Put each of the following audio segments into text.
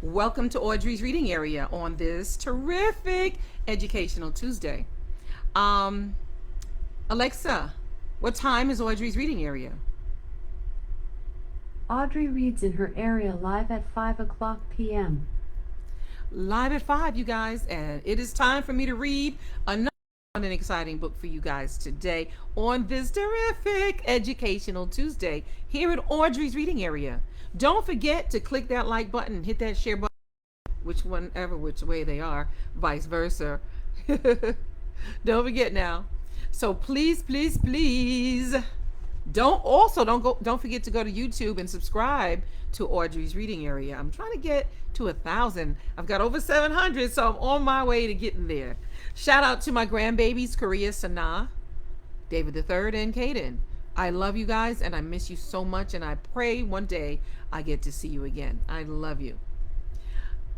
Welcome to Audrey's Reading Area on this terrific Educational Tuesday. Um, Alexa, what time is Audrey's Reading Area? Audrey reads in her area live at 5 o'clock p.m. Live at 5, you guys, and it is time for me to read another fun and exciting book for you guys today on this terrific Educational Tuesday here at Audrey's Reading Area. Don't forget to click that like button, hit that share button, which way they are, vice versa. Don't forget now. So please, please, please don't forget to go to YouTube and subscribe to Audrey's Reading Area. I'm trying to get to 1,000. I've got over 700, so I'm on my way to getting there. Shout out to my grandbabies, Korea, Sanaa, David III, and Kaden. I love you guys and I miss you so much, and I pray one day I get to see you again. I love you.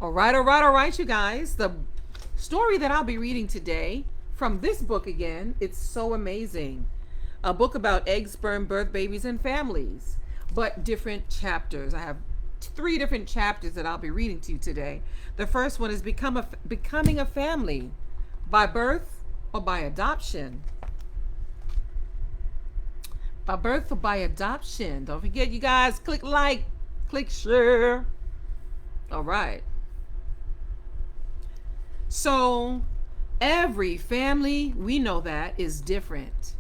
All right, you guys. The story that I'll be reading today from this book again, it's so amazing. A book about egg, sperm, birth, babies, and families, but different chapters. I have 3 different chapters that I'll be reading to you today. The first one is Becoming a Family, by birth or by adoption. By birth or by adoption. Don't forget, you guys, click like, click share. All right. So every family, we know that, is different.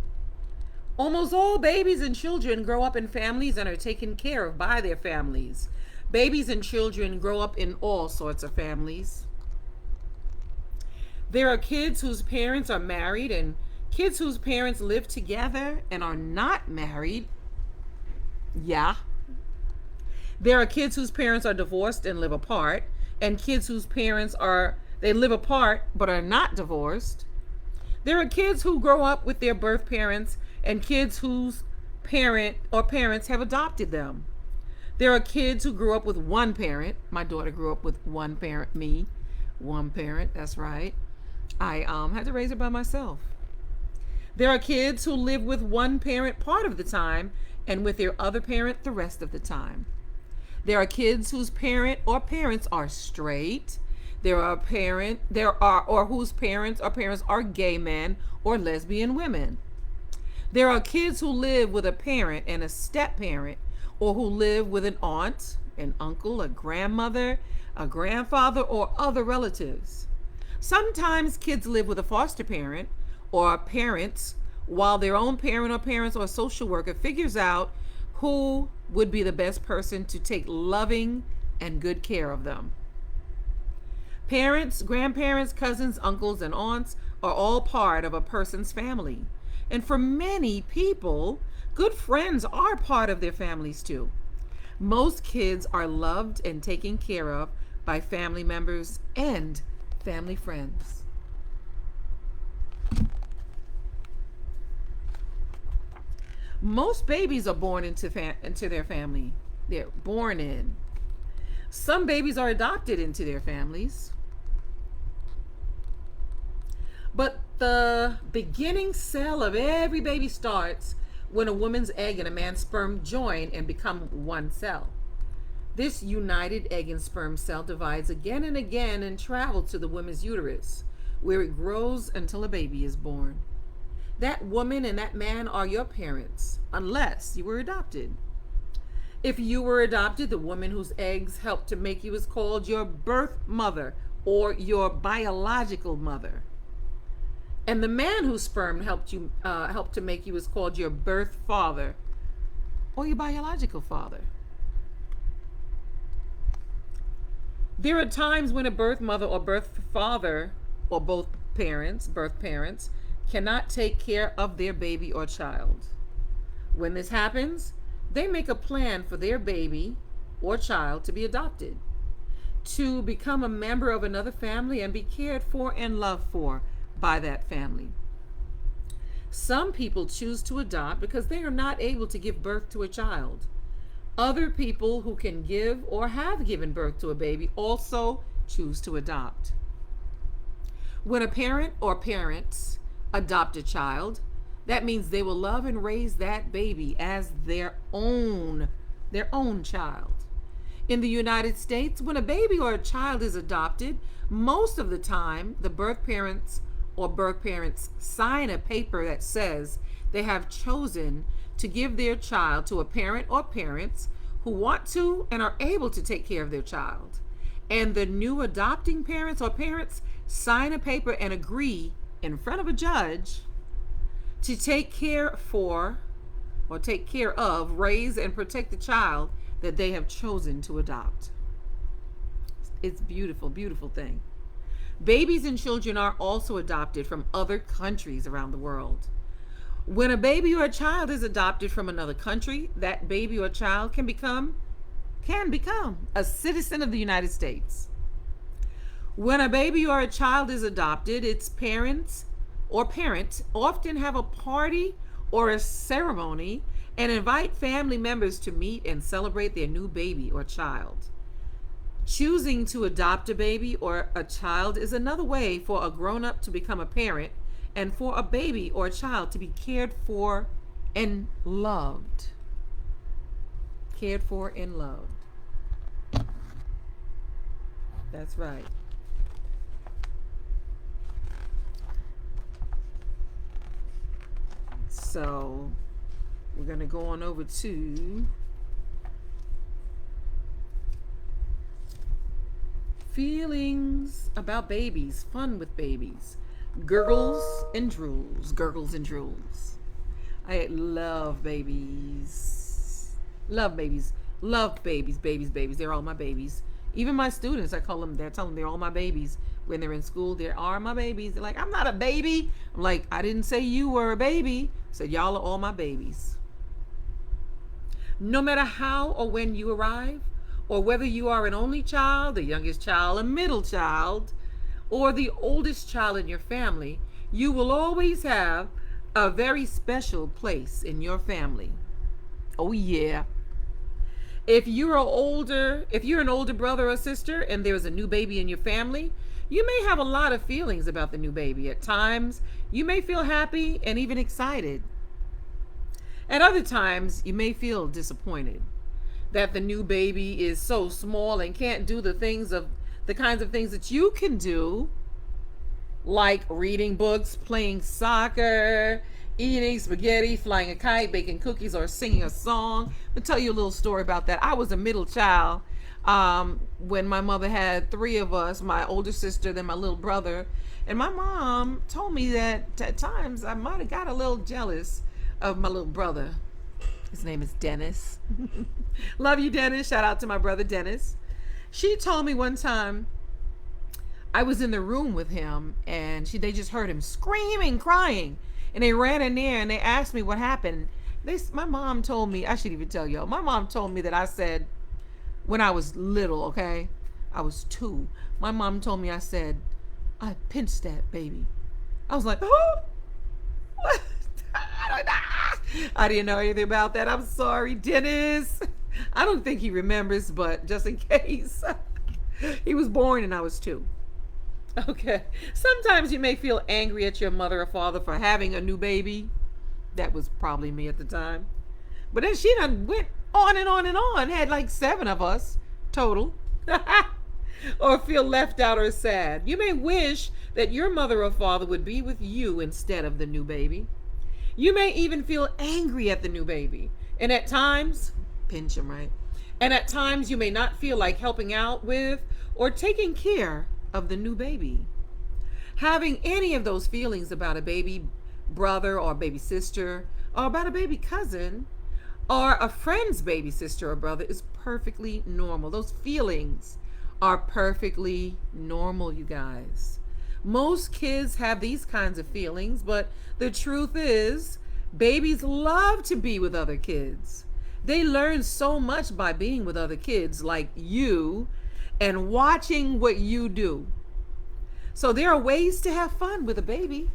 Almost all babies and children grow up in families and are taken care of by their families. Babies and children grow up in all sorts of families. There are kids whose parents are married and kids whose parents live together and are not married. Yeah. There are kids whose parents are divorced and live apart, and kids whose parents they live apart but are not divorced. There are kids who grow up with their birth parents and kids whose parents have adopted them. There are kids who grew up with one parent. My daughter grew up with one parent, one parent, that's right. I had to raise her by myself. There are kids who live with one parent part of the time and with their other parent the rest of the time. There are kids whose parents are straight. There are whose parents are gay men or lesbian women. There are kids who live with a parent and a step parent, or who live with an aunt, an uncle, a grandmother, a grandfather, or other relatives. Sometimes kids live with a foster parent or parents, while their own parent or parents or social worker figures out who would be the best person to take loving and good care of them. Parents, grandparents, cousins, uncles, and aunts are all part of a person's family. And for many people, good friends are part of their families too. Most kids are loved and taken care of by family members and family friends. Most babies are born into their family. They're born in. Some babies are adopted into their families. But the beginning cell of every baby starts when a woman's egg and a man's sperm join and become one cell. This united egg and sperm cell divides again and again and travels to the woman's uterus, where it grows until a baby is born. That woman and that man are your parents, unless you were adopted. If you were adopted, the woman whose eggs helped to make you is called your birth mother or your biological mother. And the man whose sperm helped to make you is called your birth father or your biological father. There are times when a birth mother or birth father, or both birth parents, cannot take care of their baby or child. When this happens, they make a plan for their baby or child to be adopted, to become a member of another family and be cared for and loved for by that family. Some people choose to adopt because they are not able to give birth to a child. Other people who can give or have given birth to a baby also choose to adopt. When a parent or parents adopt a child, that means they will love and raise that baby as their own child. In the United States, when a baby or a child is adopted, most of the time the birth parents or birth parents sign a paper that says they have chosen to give their child to a parent or parents who want to and are able to take care of their child. And the new adopting parents or parents sign a paper and agree in front of a judge to take care for or take care of, raise, and protect the child that they have chosen to adopt. It's beautiful, beautiful thing. Babies and children are also adopted from other countries around the world. When a baby or a child is adopted from another country, that baby or child can become a citizen of the United States. When a baby or a child is adopted, its parents often have a party or a ceremony and invite family members to meet and celebrate their new baby or child. Choosing to adopt a baby or a child is another way for a grown-up to become a parent and for a baby or a child to be cared for and loved. Cared for and loved. That's right. So we're going to go on over to feelings about babies, fun with babies. Gurgles and Drools. Gurgles and Drools. I love babies. Love babies. Love babies, babies, babies. They're all my babies. Even my students, I tell them they're all my babies. When they're in school, they are my babies. They're like, I'm not a baby. I'm like, I didn't say you were a baby. I said, y'all are all my babies. No matter how or when you arrive, or whether you are an only child, the youngest child, a middle child, or the oldest child in your family, you will always have a very special place in your family. Oh yeah. If you're an older brother or sister and there's a new baby in your family, you may have a lot of feelings about the new baby. At times, you may feel happy and even excited. At other times, you may feel disappointed that the new baby is so small and can't do the kinds of things that you can do, like reading books, playing soccer, eating spaghetti, flying a kite, baking cookies, or singing a song. I'll tell you a little story about that. I was a middle child when my mother had three of us, my older sister, then my little brother. And my mom told me that at times I might have got a little jealous of my little brother. His name is Dennis. Love you, Dennis. Shout out to my brother, Dennis. She told me one time I was in the room with him and they just heard him screaming, crying. And they ran in there and they asked me what happened. My mom told me, I should even tell y'all, my mom told me that I said, when I was little, okay, I was 2. My mom told me, I said, I pinched that baby. I was like, oh, what? I didn't know anything about that. I'm sorry, Dennis. I don't think he remembers, but just in case. He was born and I was 2. Okay. Sometimes you may feel angry at your mother or father for having a new baby. That was probably me at the time. But then she done went on and on and on. Had like 7 of us total. Or feel left out or sad. You may wish that your mother or father would be with you instead of the new baby. You may even feel angry at the new baby. And at times, pinch him, right? And at times you may not feel like helping out with or taking care of the new baby. Having any of those feelings about a baby brother or baby sister or about a baby cousin or a friend's baby sister or brother is perfectly normal. Those feelings are perfectly normal, you guys. Most kids have these kinds of feelings, but the truth is, babies love to be with other kids. They learn so much by being with other kids like you and watching what you do. So there are ways to have fun with a baby.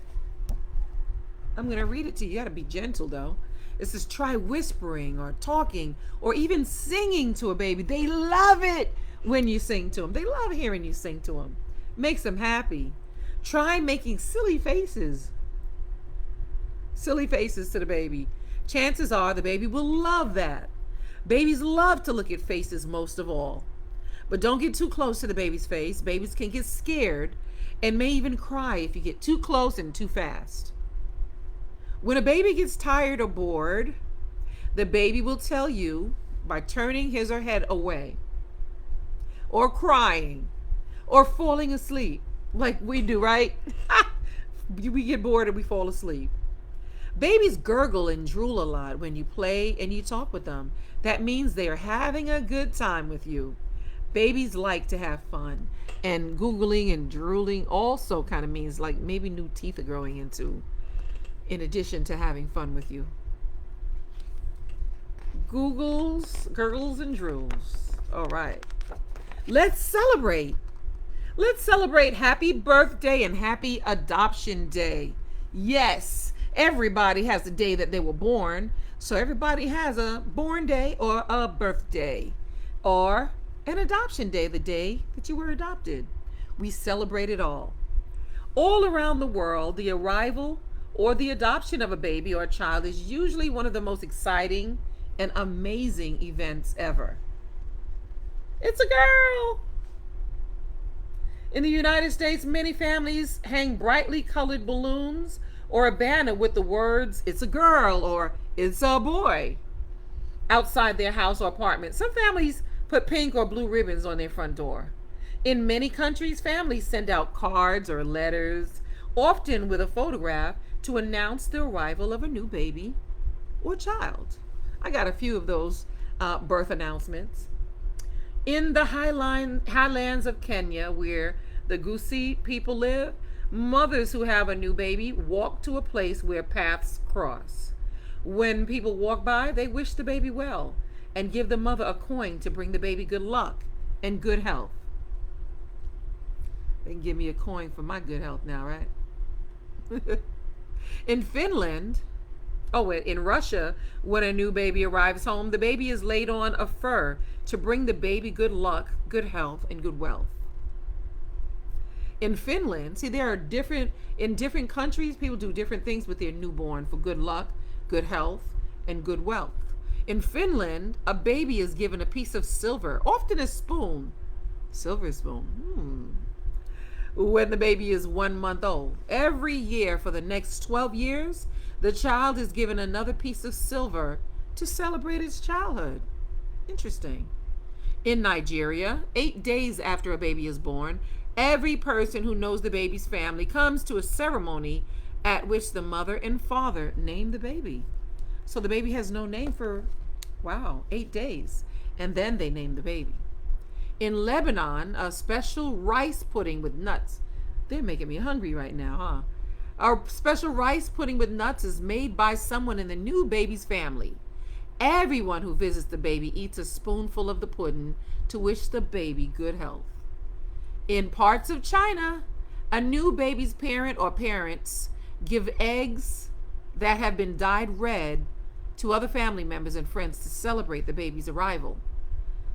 I'm going to read it to you. You got to be gentle, though. It says, try whispering or talking or even singing to a baby. They love it when you sing to them. They love hearing you sing to them. Makes them happy. Try making silly faces. Silly faces to the baby. Chances are the baby will love that. Babies love to look at faces most of all. But don't get too close to the baby's face. Babies can get scared and may even cry if you get too close and too fast. When a baby gets tired or bored, the baby will tell you by turning his or her head away, or crying, or falling asleep, like we do, right? We get bored and we fall asleep. Babies gurgle and drool a lot when you play and you talk with them. That means they are having a good time with you. Babies like to have fun. And googling and drooling also kind of means like maybe new teeth are growing into, in addition to having fun with you. Gurgles, and drools. All right. Let's celebrate. Let's celebrate happy birthday and happy adoption day. Yes, everybody has the day that they were born. So everybody has a born day or a birthday or an adoption day, the day that you were adopted. We celebrate it all. All around the world, the arrival or the adoption of a baby or a child is usually one of the most exciting and amazing events ever. It's a girl. In the United States, many families hang brightly colored balloons or a banner with the words, "It's a girl" or "It's a boy" outside their house or apartment. Some families put pink or blue ribbons on their front door. In many countries, families send out cards or letters, often with a photograph, to announce the arrival of a new baby or child. I got a few of those birth announcements. In the highlands of Kenya, where the Gusii people live, mothers who have a new baby walk to a place where paths cross. When people walk by, they wish the baby well and give the mother a coin to bring the baby good luck and good health. They can give me a coin for my good health now, right? In Finland, in Russia, when a new baby arrives home, the baby is laid on a fur to bring the baby good luck, good health, and good wealth. In Finland, see, in different countries, people do different things with their newborn for good luck, good health, and good wealth. In Finland, a baby is given a piece of silver, often a spoon, silver spoon, when the baby is 1 month old. Every year for the next 12 years, the child is given another piece of silver to celebrate its childhood. Interesting. In Nigeria, 8 days after a baby is born, every person who knows the baby's family comes to a ceremony at which the mother and father name the baby. So the baby has no name for, 8 days. And then they name the baby. In Lebanon, a special rice pudding with nuts. They're making me hungry right now, huh? Our special rice pudding with nuts is made by someone in the new baby's family. Everyone who visits the baby eats a spoonful of the pudding to wish the baby good health. In parts of China, a new baby's parent or parents give eggs that have been dyed red to other family members and friends to celebrate the baby's arrival.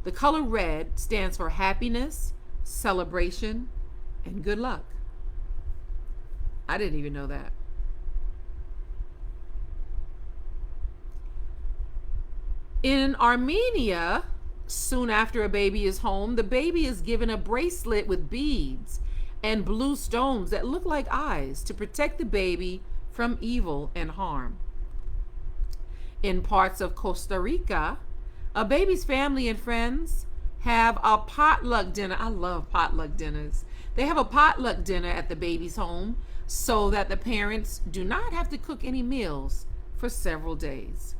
The color red stands for happiness, celebration, and good luck. I didn't even know that. In Armenia, soon after a baby is home, the baby is given a bracelet with beads and blue stones that look like eyes to protect the baby from evil and harm. In parts of Costa Rica, a baby's family and friends have a potluck dinner. I love potluck dinners. They have a potluck dinner at the baby's home so that the parents do not have to cook any meals for several days.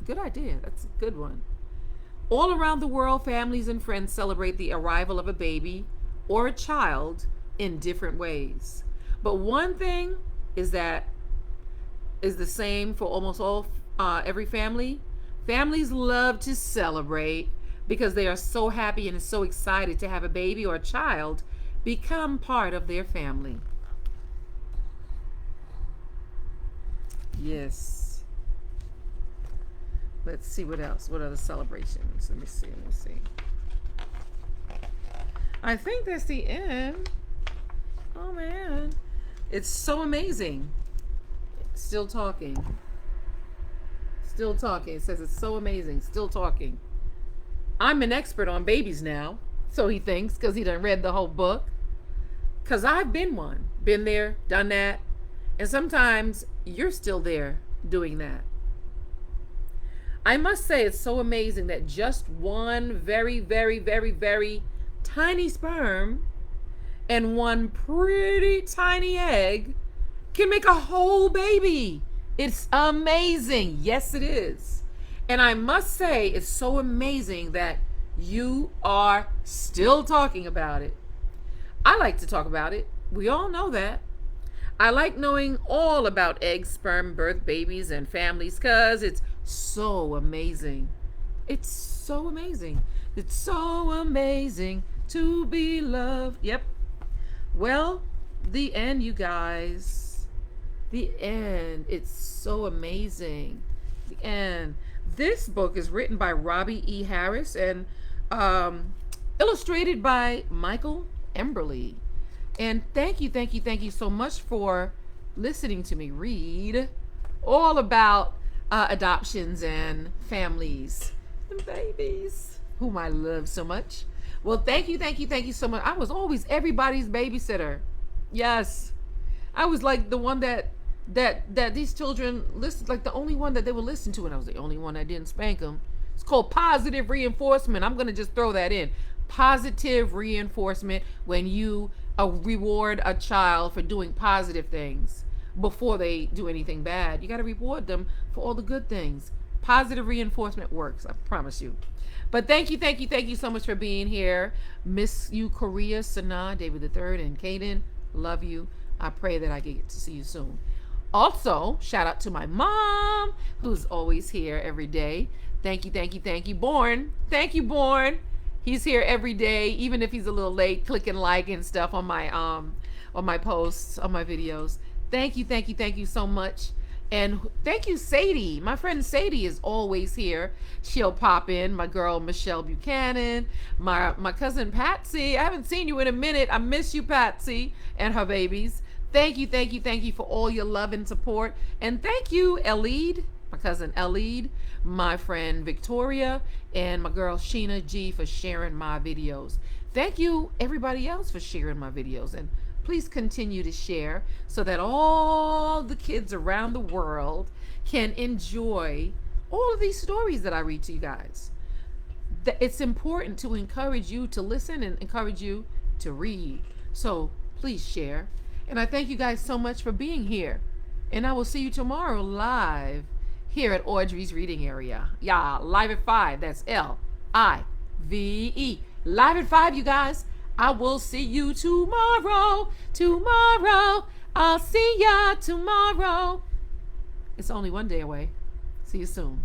Good idea. That's a good one. All around the world, families and friends celebrate the arrival of a baby or a child in different ways. But one thing is that is the same for almost every family. Families love to celebrate because they are so happy and so excited to have a baby or a child become part of their family. Yes. Let's see what else. What other celebrations? Let me see. I think that's the end. Oh man. It's so amazing. Still talking. Still talking. It says it's so amazing. Still talking. I'm an expert on babies now, so he thinks, because he done read the whole book. Because I've been one. Been there, done that. And sometimes you're still there doing that. I must say it's so amazing that just one very, very, very, very tiny sperm and one pretty tiny egg can make a whole baby. It's amazing. Yes, it is. And I must say it's so amazing that you are still talking about it. I like to talk about it. We all know that. I like knowing all about eggs, sperm, birth, babies, and families because it's so amazing. It's so amazing. It's so amazing to be loved. Yep. Well, the end, you guys. The end. It's so amazing. The end. This book is written by Robbie E. Harris and illustrated by Michael Emberley. And thank you so much for listening to me read all about adoptions and families and babies whom I love so much. Well, thank you so much. I was always everybody's babysitter. Yes, I was like the one that these children listened, like the only one that they would listen to, and I was the only one that didn't spank them. It's called positive reinforcement. I'm gonna just throw that in. Positive reinforcement, when you reward a child for doing positive things before they do anything bad. You got to reward them for all the good things. Positive reinforcement works, I promise you. But thank you so much for being here. Miss you, Korea, Sana, David III, and Kaden. Love you. I pray that I get to see you soon. Also, shout out to my mom, who's always here every day. Thank you, Born. Thank you, Born. He's here every day, even if he's a little late, clicking like and stuff on my posts, on my videos. Thank you so much. And thank you, Sadie. My friend Sadie is always here. She'll pop in. My girl, Michelle Buchanan. My cousin, Patsy. I haven't seen you in a minute. I miss you, Patsy, and her babies. Thank you for all your love and support. And thank you, Elide, my cousin Elide, my friend Victoria, and my girl Sheena G for sharing my videos. Thank you, everybody else, for sharing my videos. And please continue to share so that all the kids around the world can enjoy all of these stories that I read to you guys. It's important to encourage you to listen and encourage you to read. So please share. And I thank you guys so much for being here. And I will see you tomorrow live here at Audrey's Reading Area. Yeah, live at 5. That's Live. Live at 5, you guys. I will see you tomorrow. I'll see ya tomorrow. It's only one day away. See you soon.